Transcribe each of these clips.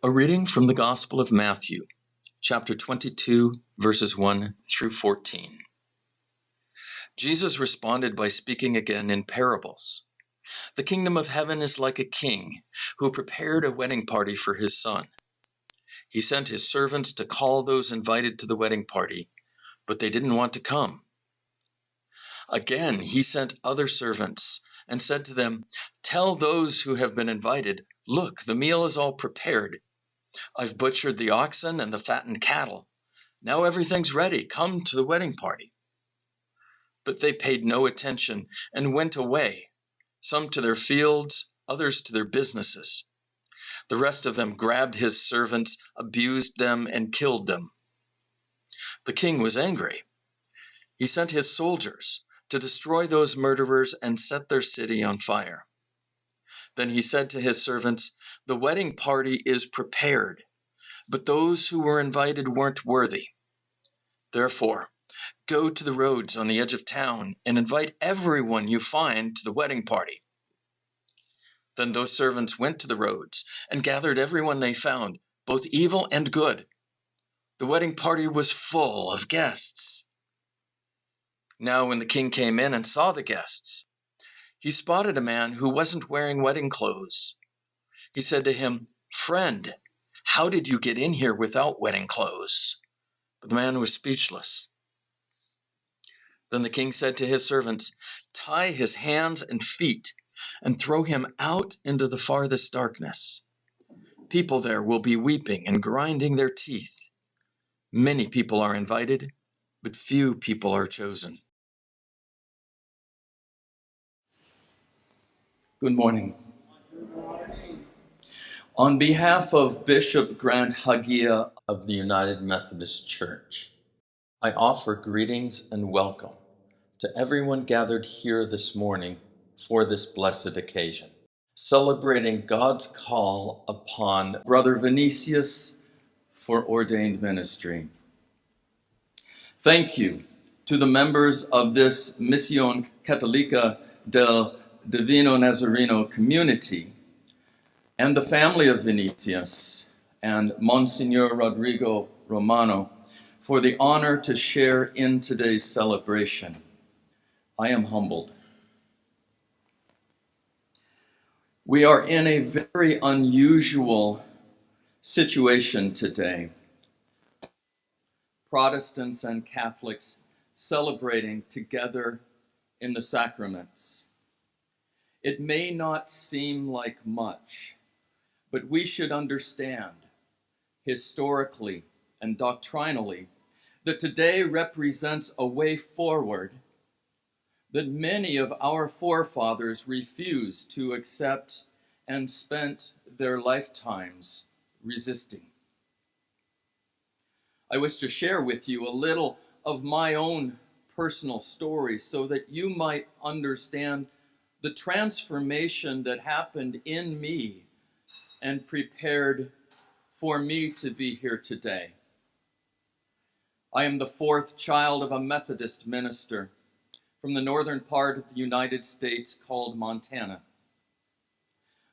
A reading from the Gospel of Matthew, chapter 22, verses 1 through 14. Jesus responded by speaking again in parables. The kingdom of heaven is like a king who prepared a wedding party for his son. He sent his servants to call those invited to the wedding party, but they didn't want to come. Again, he sent other servants and said to them, "Tell those who have been invited, 'Look, the meal is all prepared. I've butchered the oxen and the fattened cattle. Now everything's ready. Come to the wedding party.' But they paid no attention and went away, some to their fields, others to their businesses. The rest of them grabbed his servants, abused them, and killed them. The king was angry. He sent his soldiers to destroy those murderers and set their city on fire. Then he said to his servants, 'The wedding party is prepared, but those who were invited weren't worthy. Therefore, go to the roads on the edge of town and invite everyone you find to the wedding party.' Then those servants went to the roads and gathered everyone they found, both evil and good. The wedding party was full of guests. Now when the king came in and saw the guests, he spotted a man who wasn't wearing wedding clothes. He said to him, 'Friend, how did you get in here without wedding clothes?' But the man was speechless. Then the king said to his servants, 'Tie his hands and feet and throw him out into the farthest darkness. People there will be weeping and grinding their teeth. Many people are invited, but few people are chosen.'" Good morning. On behalf of Bishop Grant Hagia of the United Methodist Church, I offer greetings and welcome to everyone gathered here this morning for this blessed occasion, celebrating God's call upon Brother Vinicius for ordained ministry. Thank you to the members of this Misión Católica del Divino Nazareno community and the family of Vinicius and Monsignor Rodrigo Romano for the honor to share in today's celebration. I am humbled. We are in a very unusual situation today. Protestants and Catholics celebrating together in the sacraments. It may not seem like much, but we should understand, historically and doctrinally, that today represents a way forward that many of our forefathers refused to accept and spent their lifetimes resisting. I wish to share with you a little of my own personal story so that you might understand the transformation that happened in me and prepared for me to be here today. I am the fourth child of a Methodist minister from the northern part of the United States called Montana.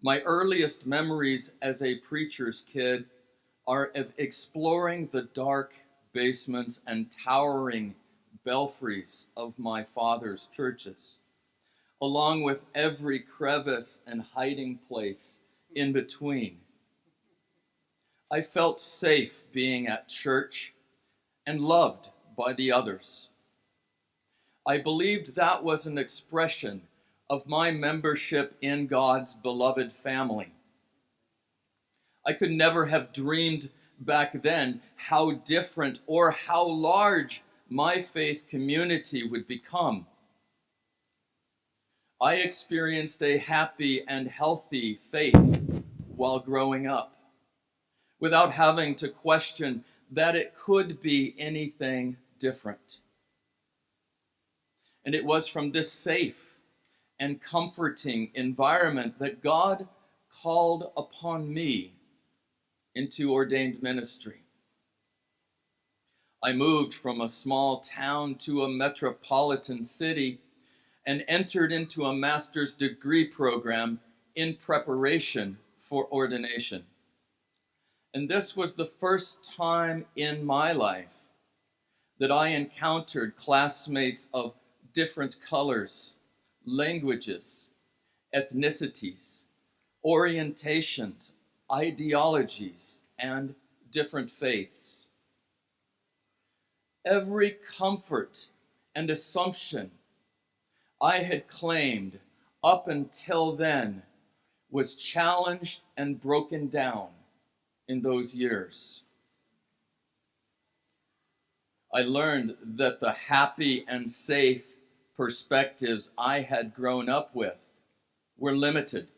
My earliest memories as a preacher's kid are of exploring the dark basements and towering belfries of my father's churches, along with every crevice and hiding place in between. I felt safe being at church and loved by the others. I believed that was an expression of my membership in God's beloved family. I could never have dreamed back then how different or how large my faith community would become. I experienced a happy and healthy faith while growing up, without having to question that it could be anything different. And it was from this safe and comforting environment that God called upon me into ordained ministry. I moved from a small town to a metropolitan city and entered into a master's degree program in preparation for ordination. And this was the first time in my life that I encountered classmates of different colors, languages, ethnicities, orientations, ideologies, and different faiths. Every comfort and assumption I had claimed up until then was challenged and broken down in those years. I learned that the happy and safe perspectives I had grown up with were limited.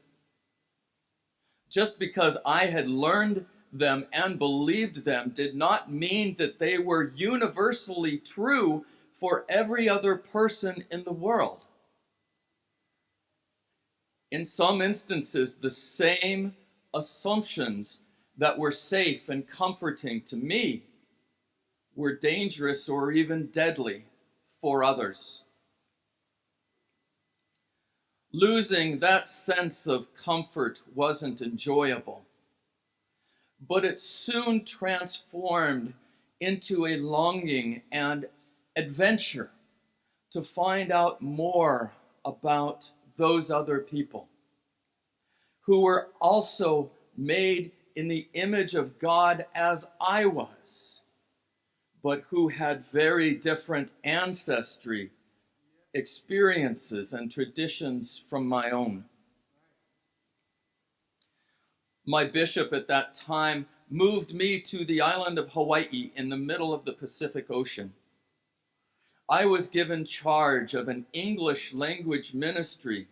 Just because I had learned them and believed them did not mean that they were universally true for every other person in the world. In some instances, the same assumptions that were safe and comforting to me were dangerous or even deadly for others. Losing that sense of comfort wasn't enjoyable, but it soon transformed into a longing and adventure to find out more about those other people who were also made in the image of God as I was, but who had very different ancestry, experiences, and traditions from my own. My bishop at that time moved me to the island of Hawaii in the middle of the Pacific Ocean. I was given charge of an English language ministry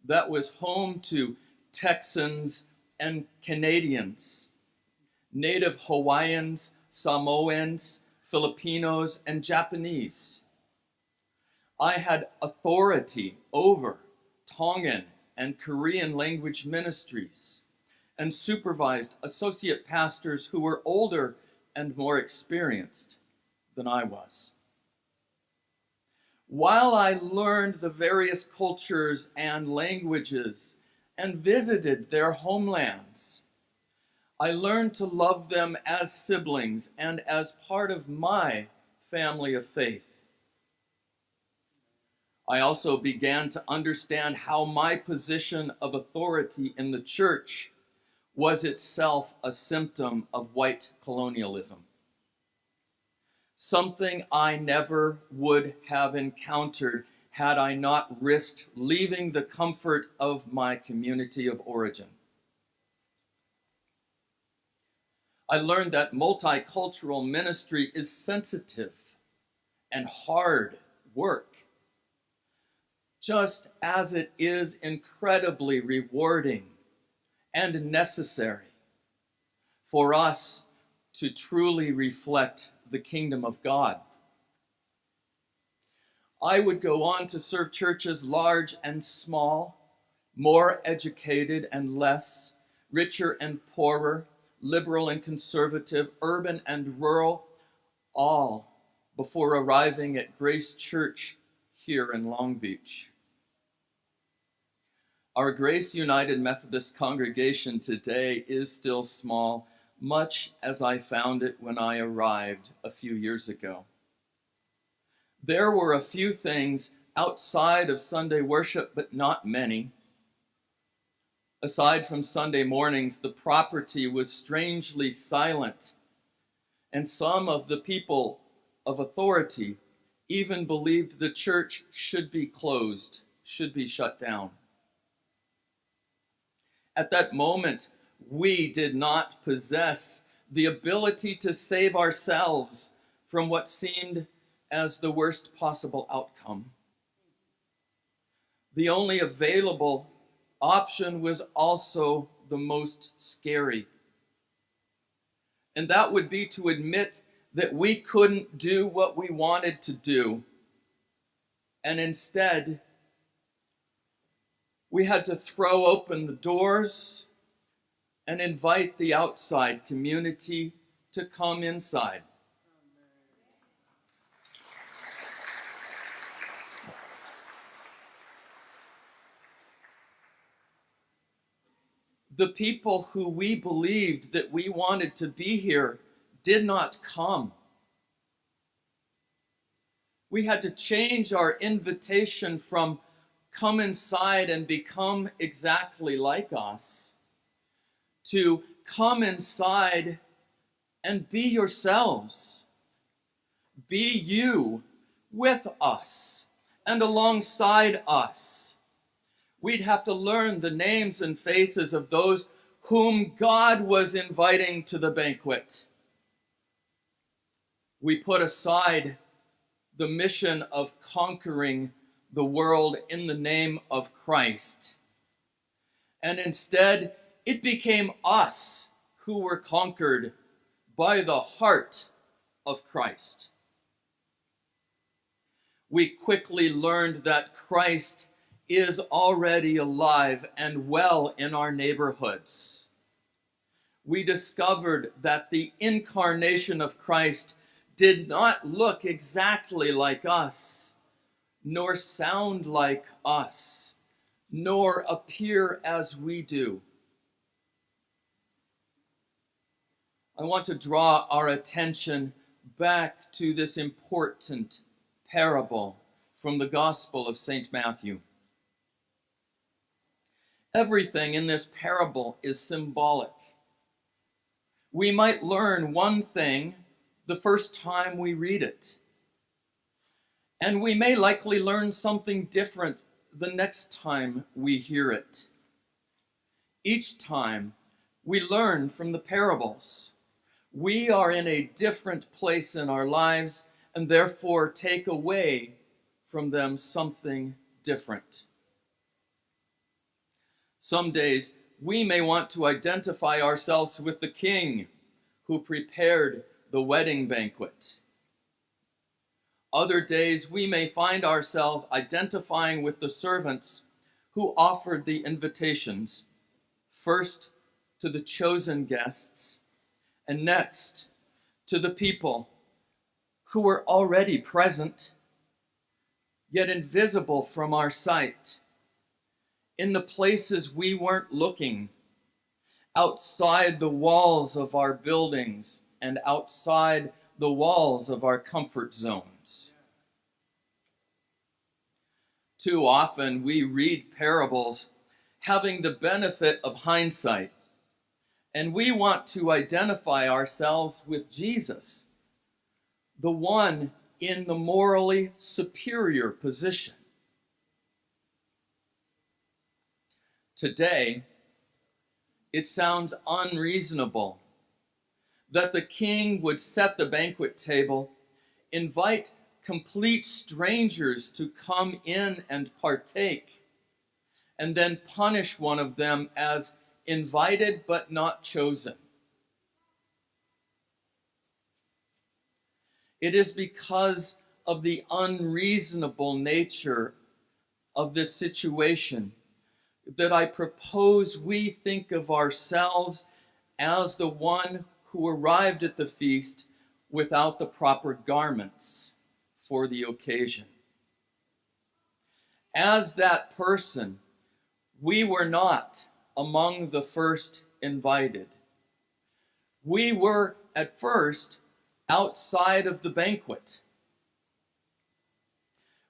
that was home to Texans and Canadians, native Hawaiians, Samoans, Filipinos, and Japanese. I had authority over Tongan and Korean language ministries and supervised associate pastors who were older and more experienced than I was. While I learned the various cultures and languages and visited their homelands, I learned to love them as siblings and as part of my family of faith. I also began to understand how my position of authority in the church was itself a symptom of white colonialism. Something I never would have encountered had I not risked leaving the comfort of my community of origin. I learned that multicultural ministry is sensitive and hard work, just as it is incredibly rewarding and necessary for us to truly reflect the kingdom of God. I would go on to serve churches large and small, more educated and less, richer and poorer, liberal and conservative, urban and rural, all before arriving at Grace Church here in Long Beach. Our Grace United Methodist congregation today is still small, much as I found it when I arrived a few years ago. There were a few things outside of Sunday worship, but not many. Aside from Sunday mornings, the property was strangely silent, and some of the people of authority even believed the church should be closed, should be shut down. At that moment, we did not possess the ability to save ourselves from what seemed as the worst possible outcome. The only available option was also the most scary. And that would be to admit that we couldn't do what we wanted to do. And instead, we had to throw open the doors and invite the outside community to come inside. The people who we believed that we wanted to be here did not come. We had to change our invitation from come inside and become exactly like us to come inside and be yourselves. Be you with us and alongside us. We'd have to learn the names and faces of those whom God was inviting to the banquet. We put aside the mission of conquering the world in the name of Christ. And instead, it became us who were conquered by the heart of Christ. We quickly learned that Christ is already alive and well in our neighborhoods. We discovered that the incarnation of Christ did not look exactly like us, nor sound like us, nor appear as we do. I want to draw our attention back to this important parable from the Gospel of St. Matthew. Everything in this parable is symbolic. We might learn one thing the first time we read it, and we may likely learn something different the next time we hear it. Each time we learn from the parables, we are in a different place in our lives and therefore take away from them something different. Some days we may want to identify ourselves with the king who prepared the wedding banquet. Other days we may find ourselves identifying with the servants who offered the invitations, first to the chosen guests, and next to the people who were already present, yet invisible from our sight, in the places we weren't looking, outside the walls of our buildings and outside the walls of our comfort zones. Too often we read parables having the benefit of hindsight, and we want to identify ourselves with Jesus, the one in the morally superior position. Today, it sounds unreasonable that the king would set the banquet table, invite complete strangers to come in and partake, and then punish one of them as invited but not chosen. It is because of the unreasonable nature of this situation that I propose we think of ourselves as the one who arrived at the feast without the proper garments for the occasion. As that person, we were not among the first invited. We were at first outside of the banquet.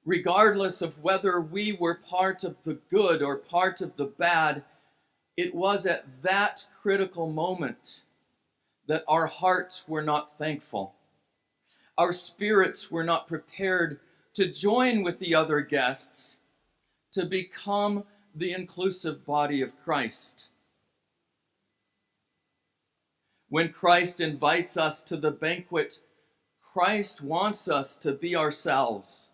Regardless of whether we were part of the good or part of the bad, it was at that critical moment that our hearts were not thankful. Our spirits were not prepared to join with the other guests to become the inclusive body of Christ. When Christ invites us to the banquet, Christ wants us to be ourselves.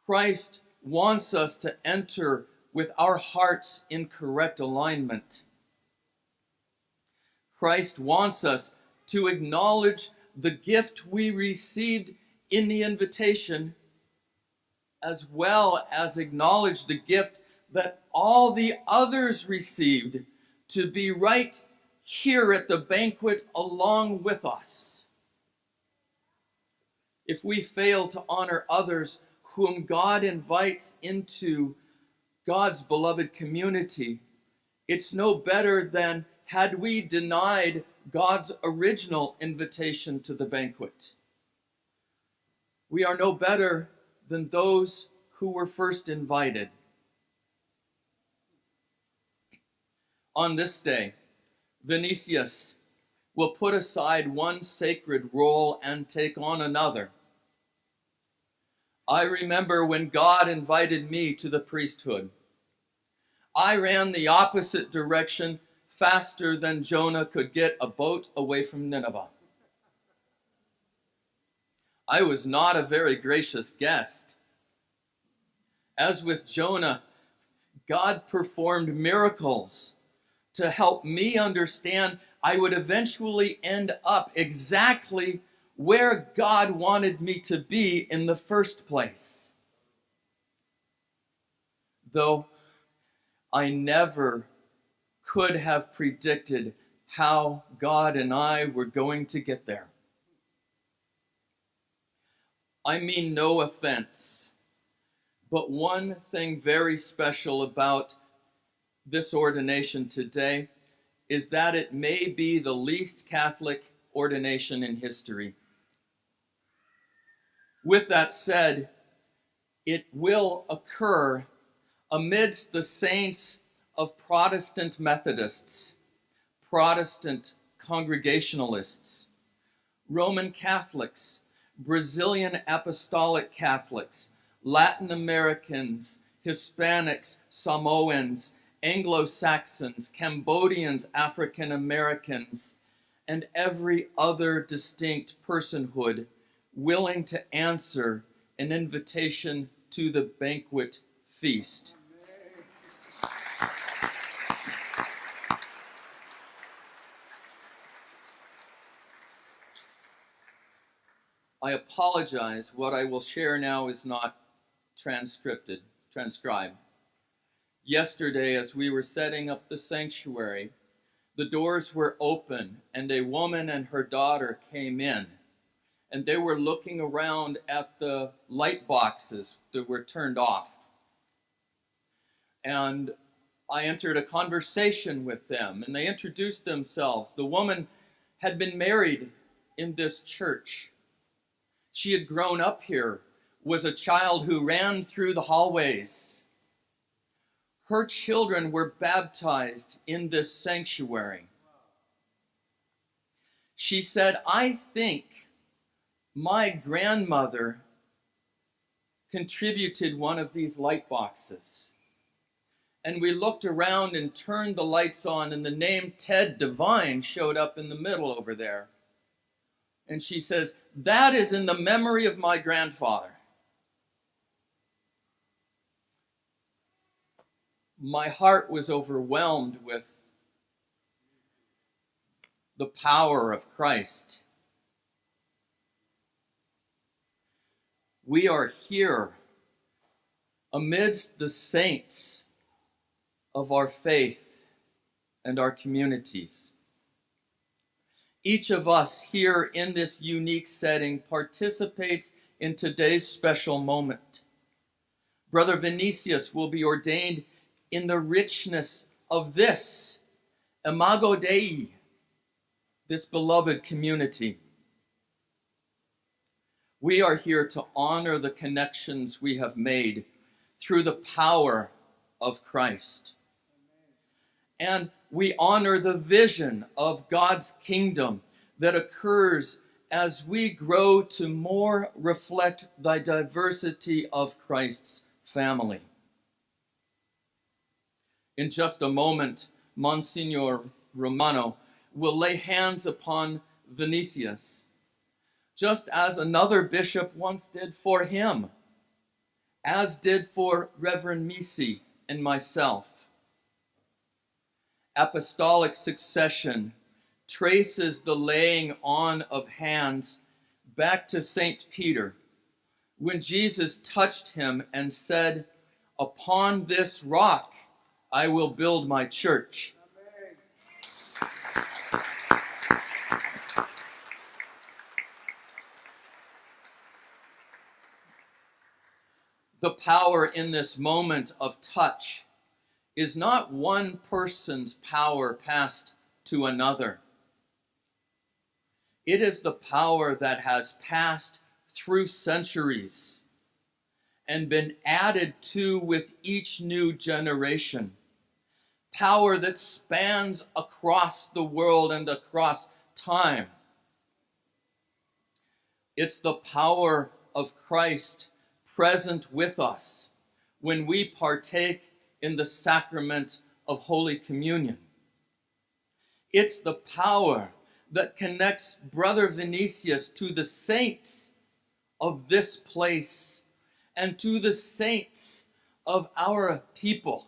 Christ wants us to enter with our hearts in correct alignment. Christ wants us to acknowledge the gift we received in the invitation, as well as acknowledge the gift that all the others received to be right here at the banquet along with us. If we fail to honor others whom God invites into God's beloved community, It's no better than had we denied God's original invitation to the banquet. We are no better than those who were first invited. On this day, Vinicius will put aside one sacred role and take on another. I remember when God invited me to the priesthood. I ran the opposite direction faster than Jonah could get a boat away from Nineveh. I was not a very gracious guest. As with Jonah, God performed miracles to help me understand I would eventually end up exactly where God wanted me to be in the first place. Though I never could have predicted how God and I were going to get there. I mean no offense, but one thing very special about this ordination today is that it may be the least Catholic ordination in history. With that said, it will occur amidst the saints of Protestant Methodists, Protestant Congregationalists, Roman Catholics, Brazilian Apostolic Catholics, Latin Americans, Hispanics, Samoans, Anglo-Saxons, Cambodians, African Americans, and every other distinct personhood willing to answer an invitation to the banquet feast. I apologize. What I will share now is not transcribed. Yesterday, as we were setting up the sanctuary, the doors were open and a woman and her daughter came in, and they were looking around at the light boxes that were turned off. And I entered a conversation with them, and they introduced themselves. The woman had been married in this church. She had grown up here, was a child who ran through the hallways. Her children were baptized in this sanctuary. She said, I think my grandmother contributed one of these light boxes. And we looked around and turned the lights on, and the name Ted Devine showed up in the middle over there. And she says, that is in the memory of my grandfather. My heart was overwhelmed with the power of Christ. We are here amidst the saints of our faith and our communities. Each of us here in this unique setting participates in today's special moment. Brother Vinicius will be ordained in the richness of this Imago Dei, this beloved community. We are here to honor the connections we have made through the power of Christ. And we honor the vision of God's kingdom that occurs as we grow to more reflect the diversity of Christ's family. In just a moment, Monsignor Romano will lay hands upon Vinicius, just as another bishop once did for him, as did for Reverend Misi and myself. Apostolic succession traces the laying on of hands back to St. Peter, when Jesus touched him and said, upon this rock I will build my church. The power in this moment of touch is not one person's power passed to another. It is the power that has passed through centuries and been added to with each new generation. Power that spans across the world and across time. It's the power of Christ present with us when we partake in the sacrament of Holy Communion. It's the power that connects Brother Vinicius to the saints of this place and to the saints of our people.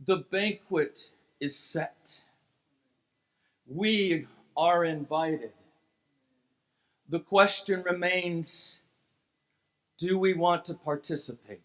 The banquet is set. We are invited. The question remains, do we want to participate?